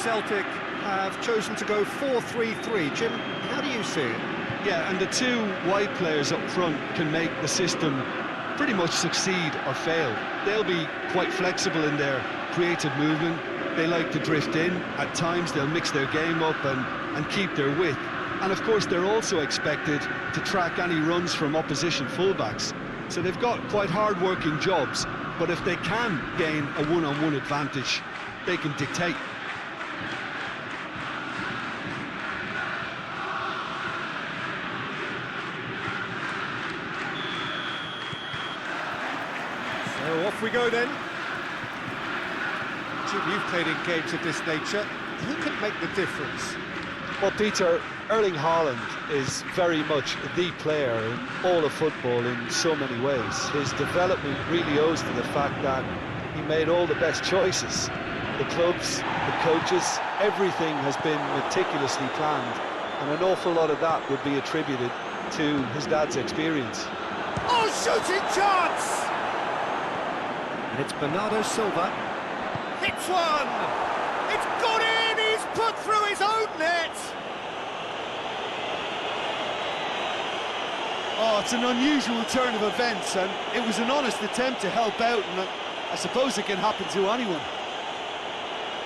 Celtic have chosen to go 4-3-3. Jim, how do you see it? Yeah, and the two wide players up front can make the system pretty much succeed or fail. They'll be quite flexible in their creative movement. They like to drift in. At times they'll mix their game up and keep their width. And of course they're also expected to track any runs from opposition fullbacks. So they've got quite hard-working jobs, but if they can gain a one-on-one advantage, they can dictate. So off we go then. Jim, you've played in games of this nature. Who can make the difference? Well, Peter, Erling Haaland is very much the player in all of football in so many ways. His development really owes to the fact that he made all the best choices. The clubs, the coaches, everything has been meticulously planned, and an awful lot of that would be attributed to his dad's experience. Oh, shooting chance! And it's Bernardo Silva. Hits one! It's gone in! He's put through his own net! Oh, it's an unusual turn of events, and it was an honest attempt to help out, and I suppose it can happen to anyone.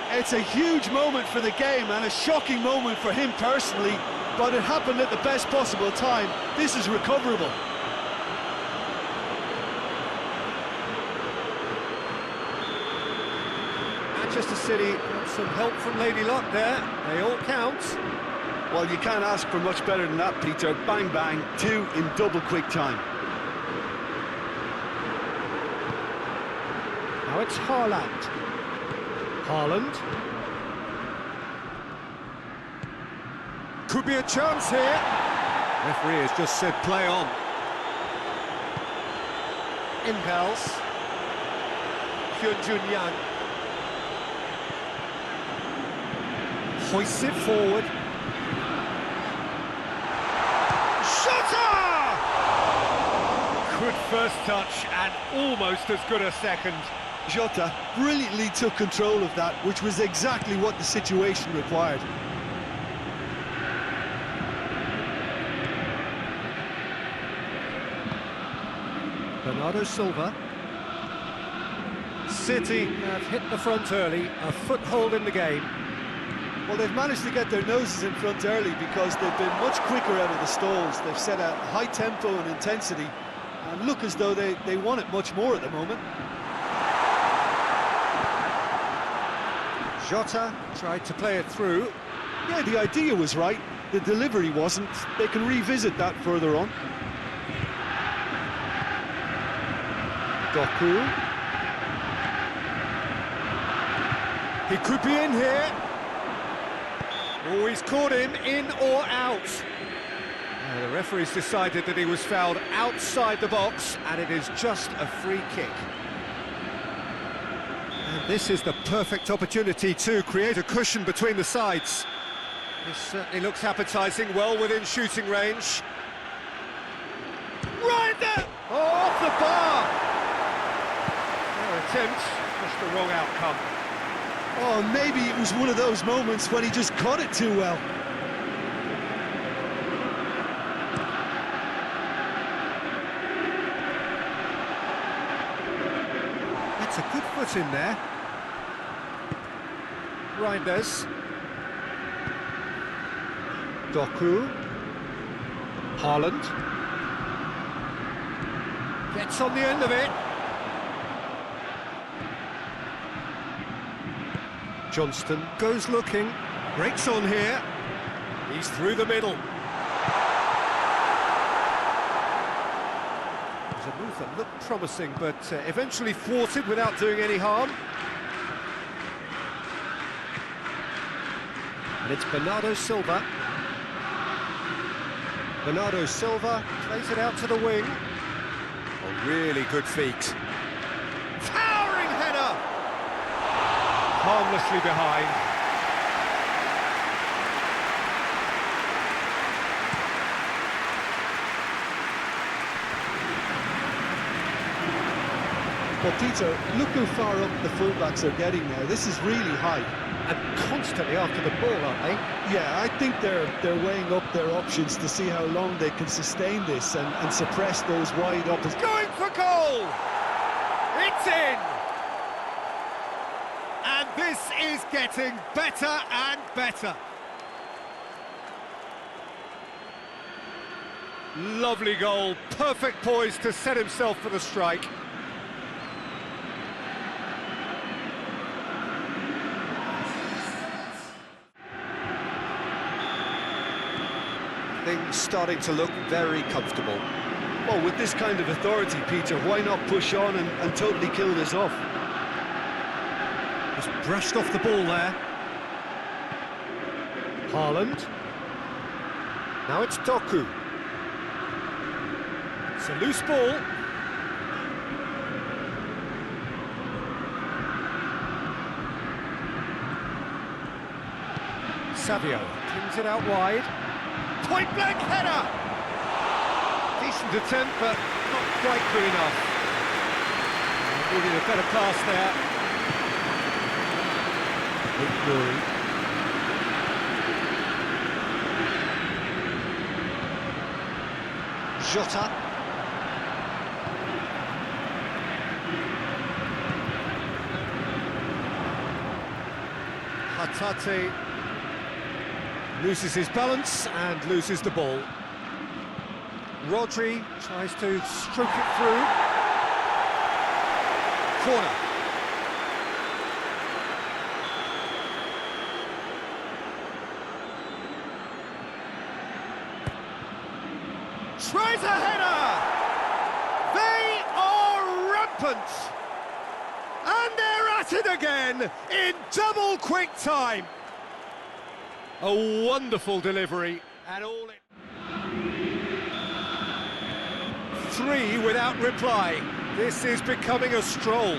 It's a huge moment for the game and a shocking moment for him personally, but it happened at the best possible time. This is recoverable. Manchester City got some help from Lady Luck there. They all count. Well, you can't ask for much better than that, Peter. Bang, bang, two in double quick time. Now it's Haaland. Haaland. Could be a chance here. Referee has just said play on. Impels. Hyun-Jun Yang. Hoists it forward. Shutter! Good first touch and almost as good a second. Jota brilliantly took control of that, which was exactly what the situation required. Bernardo Silva. City have hit the front early, a foothold in the game. Well, they've managed to get their noses in front early because they've been much quicker out of the stalls. They've set a high tempo and intensity and look as though they want it much more at the moment. Jota tried to play it through. Yeah, the idea was right, the delivery wasn't. They can revisit that further on. Doku. He could be in here. Oh, he's caught him in or out. The referee's decided that he was fouled outside the box, and it is just a free kick. And this is the perfect opportunity to create a cushion between the sides. This certainly looks appetising, well within shooting range. Right there! Oh, off the bar! Their attempt, just the wrong outcome. Oh, maybe it was one of those moments when he just caught it too well. That's a good foot in there. Reinders. Doku. Haaland. Gets on the end of it. Johnston goes looking, breaks on here, he's through the middle. There's a move that looked promising, but eventually thwarted without doing any harm. And it's Bernardo Silva. Bernardo Silva plays it out to the wing. A really good feat. Towering header! Harmlessly behind. But Peter, look how far up the fullbacks are getting now. This is really high. And constantly after the ball, aren't they? Yeah, I think they're weighing up their options to see how long they can sustain this and suppress those wide opposites. Going for goal! It's in! And this is getting better and better. Lovely goal, perfect poise to set himself for the strike. Things starting to look very comfortable. Well, with this kind of authority, Peter, why not push on and totally kill this off? Just brushed off the ball there. Haaland. Now it's Doku. It's a loose ball. Savio pins it out wide. Point-blank header! Decent attempt, but not quite good enough. Needed a better pass there. Glory. Jota. Hatate loses his balance and loses the ball. Rodri tries to stroke it through. Corner. Tries a header! They are rampant! And they're at it again in double quick time. A wonderful delivery, and all it... 3 without reply. This is becoming a stroll.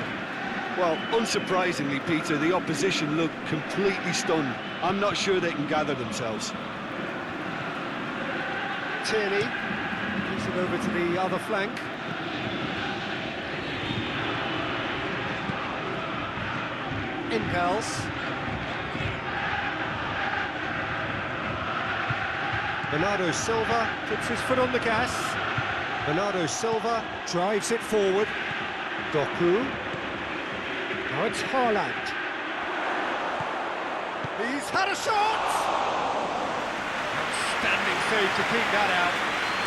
Well, unsurprisingly, Peter, the opposition look completely stunned. I'm not sure they can gather themselves. Tierney gives it over to the other flank. Impels. Bernardo Silva puts his foot on the gas. Bernardo Silva drives it forward. Doku. Now it's Haaland. He's had a shot! Outstanding save to keep that out.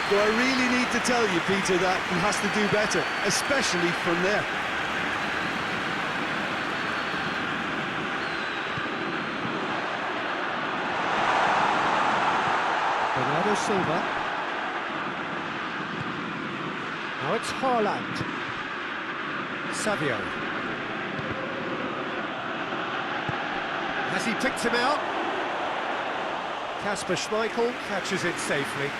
Do I really need to tell you, Peter, that he has to do better, especially from there? Bernardo Silva. Now it's Haaland. Savio. Has he picked him out? Kasper Schmeichel catches it safely.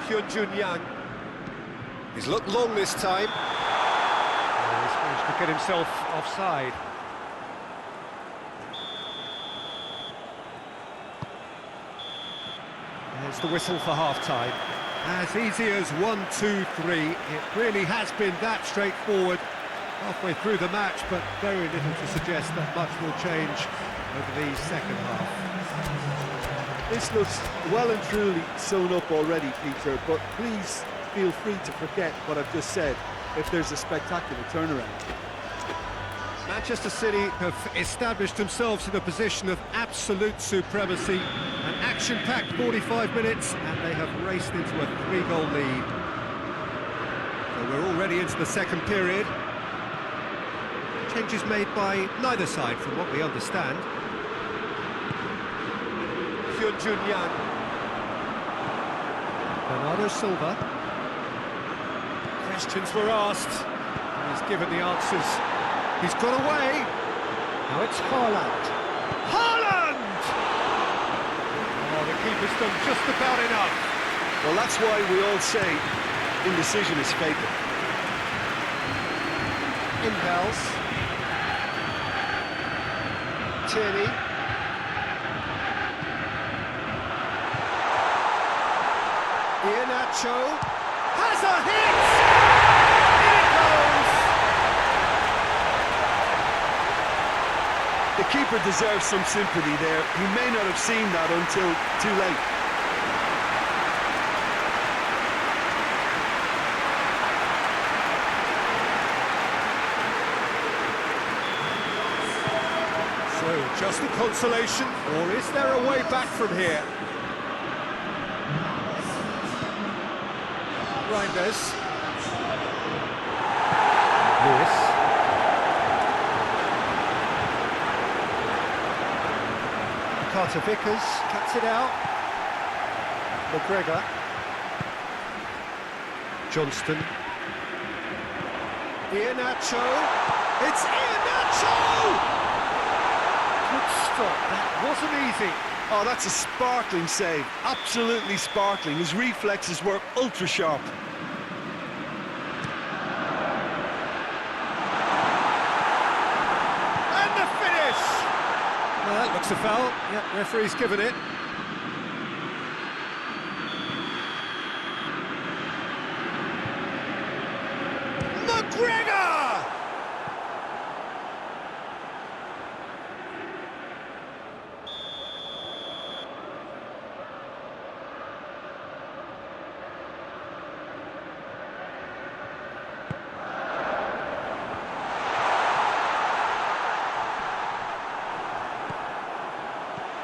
Hyun-Jun Yang. He's looked long this time. Oh, he's managed to get himself offside. There's the whistle for half-time. As easy as 1, 2, 3. It really has been that straightforward halfway through the match, but very little to suggest that much will change over the second half. This looks well and truly sewn up already, Peter, but please feel free to forget what I've just said if there's a spectacular turnaround. Manchester City have established themselves in a position of absolute supremacy. An action-packed 45 minutes, and they have raced into a 3-goal lead. So we're already into the second period. Changes made by neither side, from what we understand. Hyun-Jun Yang. Bernardo Silva. Questions were asked, and he's given the answers. He's got away. Now it's Haaland. Haaland! Oh, the keeper's done just about enough. Well, that's why we all say indecision is fatal. Impels. Tierney. Iheanacho has a hit! In it goes! The keeper deserves some sympathy there. He may not have seen that until too late. So, just a consolation, or is there a way back from here? Reinders. Lewis. Carter Vickers cuts it out. McGregor. Johnston. Iheanacho. It's Iheanacho! Good stop, that wasn't easy. Oh, that's a sparkling save. Absolutely sparkling. His reflexes were ultra sharp. And the finish! That looks a foul. Yep, referee's given it. McGregor!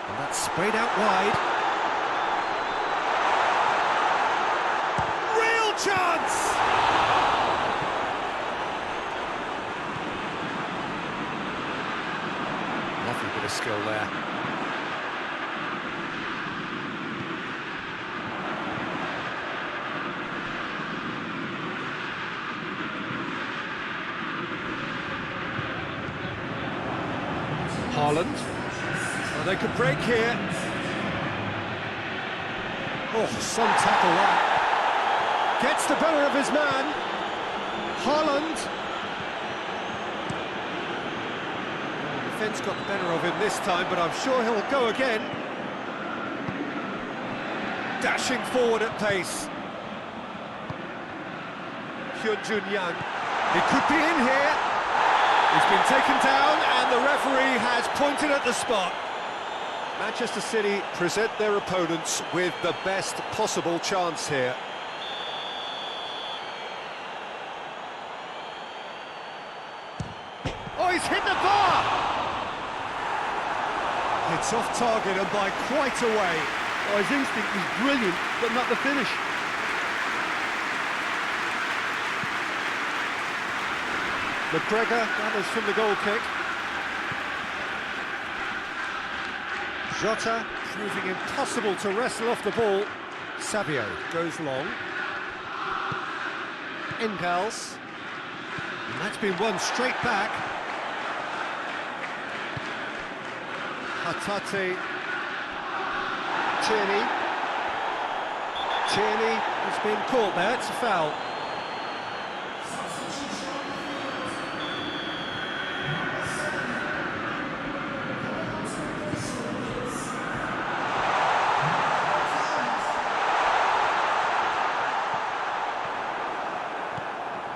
And that's sprayed out wide. Real chance! Lovely bit of skill there. Haaland. Well, they could break here. Oh, some tackle that. Gets the better of his man. Haaland. The defence got the better of him this time, but I'm sure he'll go again. Dashing forward at pace. Hyun-Jun Yang. He could be in here. He's been taken down and the referee has pointed at the spot. Manchester City present their opponents with the best possible chance here. Oh, he's hit the bar! It's off target and by quite a way. Oh, his instinct was brilliant, but not the finish. McGregor gathers from the goal kick. Jota proving impossible to wrestle off the ball. Savio goes long. Engels. And that's been won straight back. Hatate. Tierney. Tierney has been caught there, it's a foul.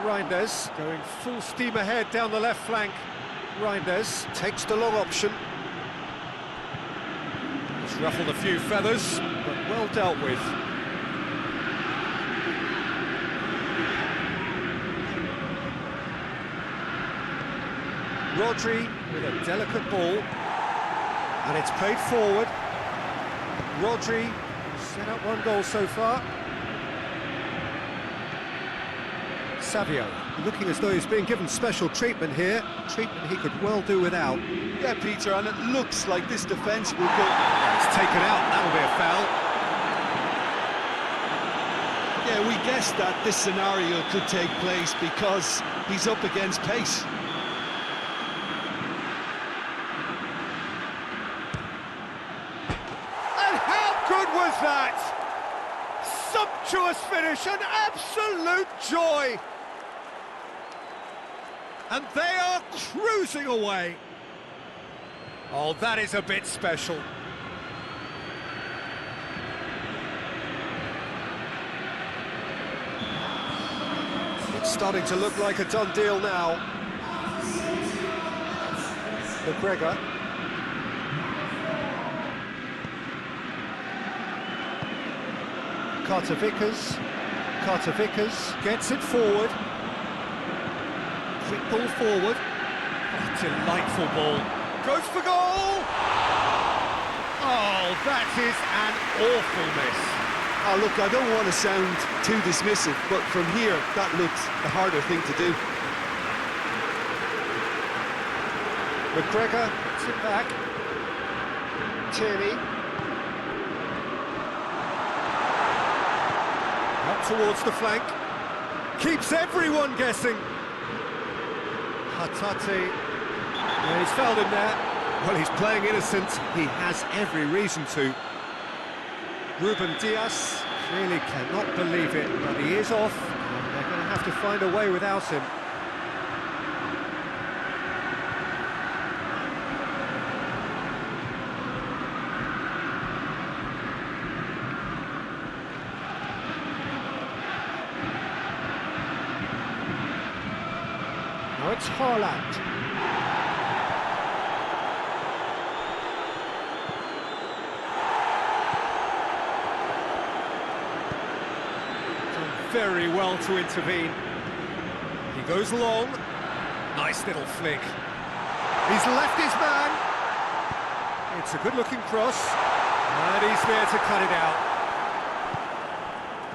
Reinders going full steam ahead down the left flank. Reinders takes the long option. He's ruffled a few feathers, but well dealt with. Rodri with a delicate ball. And it's played forward. Rodri set up one goal so far. Savio, looking as though he's being given special treatment here, treatment he could well do without. Yeah, Peter, and it looks like this defence will go... It's taken out, that'll be a foul. Yeah, we guessed that this scenario could take place because he's up against pace. And how good was that? Sumptuous finish, an absolute joy. And they are cruising away. Oh, that is a bit special. Starting to look like a done deal now. McGregor. Carter Vickers gets it forward. Quick ball forward. Oh, delightful ball. Goes for goal! Oh, that is an awful miss. Oh, look, I don't want to sound too dismissive, but from here, that looks the harder thing to do. McGregor, sit back. Tierney. Up towards the flank. Keeps everyone guessing. Hatate. Yeah, he's fouled him there. Well, he's playing innocent. He has every reason to. Ruben Dias clearly cannot believe it, but he is off. And they're going to have to find a way without him. Now it's Haaland. Done very well to intervene. He goes long. Nice little flick. He's left his man. It's a good-looking cross. And he's there to cut it out.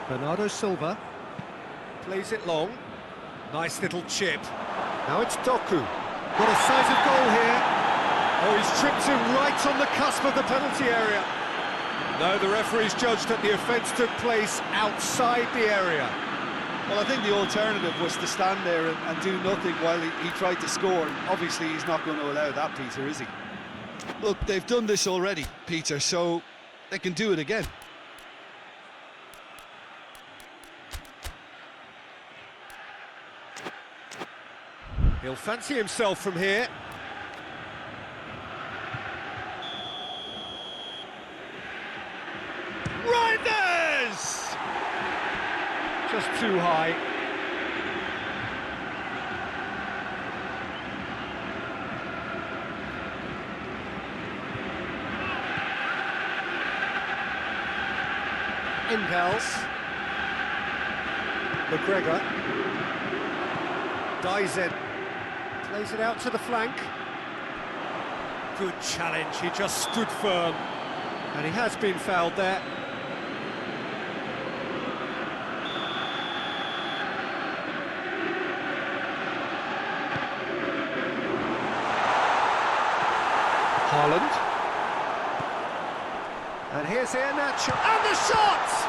Bernardo Silva plays it long. Nice little chip. Now it's Doku. Got a sight of goal here. Oh, he's tripped him right on the cusp of the penalty area. No, the referee's judged that the offence took place outside the area. Well, I think the alternative was to stand there and do nothing while he tried to score. Obviously, he's not going to allow that, Peter, is he? Look, they've done this already, Peter, so they can do it again. He'll fancy himself from here. Reinders! Just too high. Engels. McGregor. Dyson. Plays it out to the flank. Good challenge, he just stood firm. And he has been fouled there. Haaland. And here's Iheanacho. And the shot!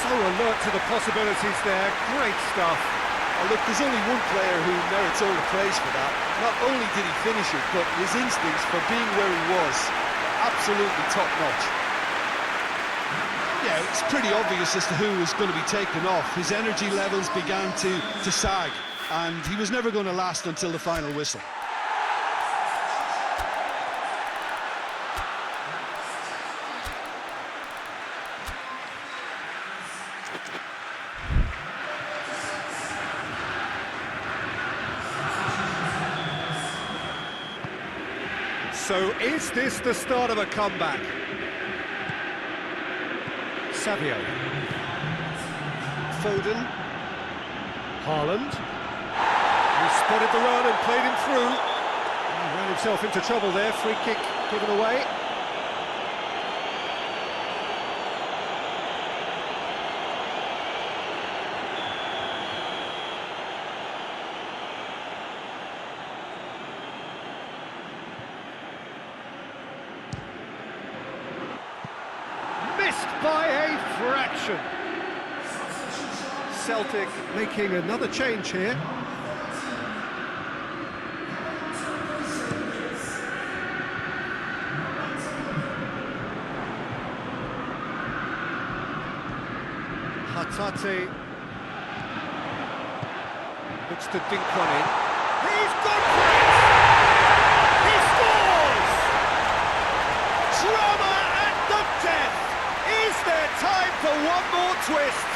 So alert to the possibilities there, great stuff. Oh, look, there's only one player who merits all the praise for that. Not only did he finish it, but his instincts for being where he was, absolutely top-notch. Yeah, it's pretty obvious as to who was going to be taken off. His energy levels began to sag, and he was never going to last until the final whistle. So is this the start of a comeback? Savio. Foden. Haaland. He spotted the run and played him through. He ran himself into trouble there, free kick given away. Missed by a fraction. Celtic making another change here. Hatate looks to dink one in. He's gone for it! He scores! Drama at the for one more twist.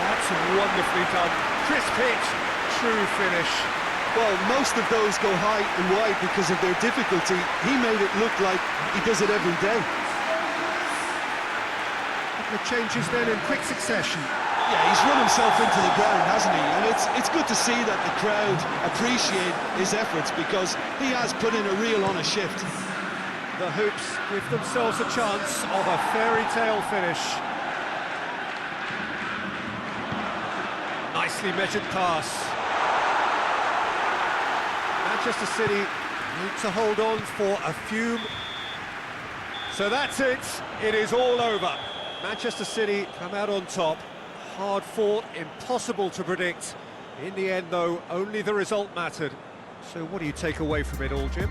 That's wonderfully done. Crisp hit, true finish. Well, most of those go high and wide because of their difficulty. He made it look like he does it every day. The changes then in quick succession. Yeah, he's run himself into the ground, hasn't he? And it's good to see that the crowd appreciate his efforts because he has put in a real honest shift. The Hoops give themselves a chance of a fairy tale finish. Nicely measured pass. Manchester City need to hold on for a few. So that's it. It is all over. Manchester City come out on top. Hard fought, impossible to predict. In the end, though, only the result mattered. So what do you take away from it all, Jim?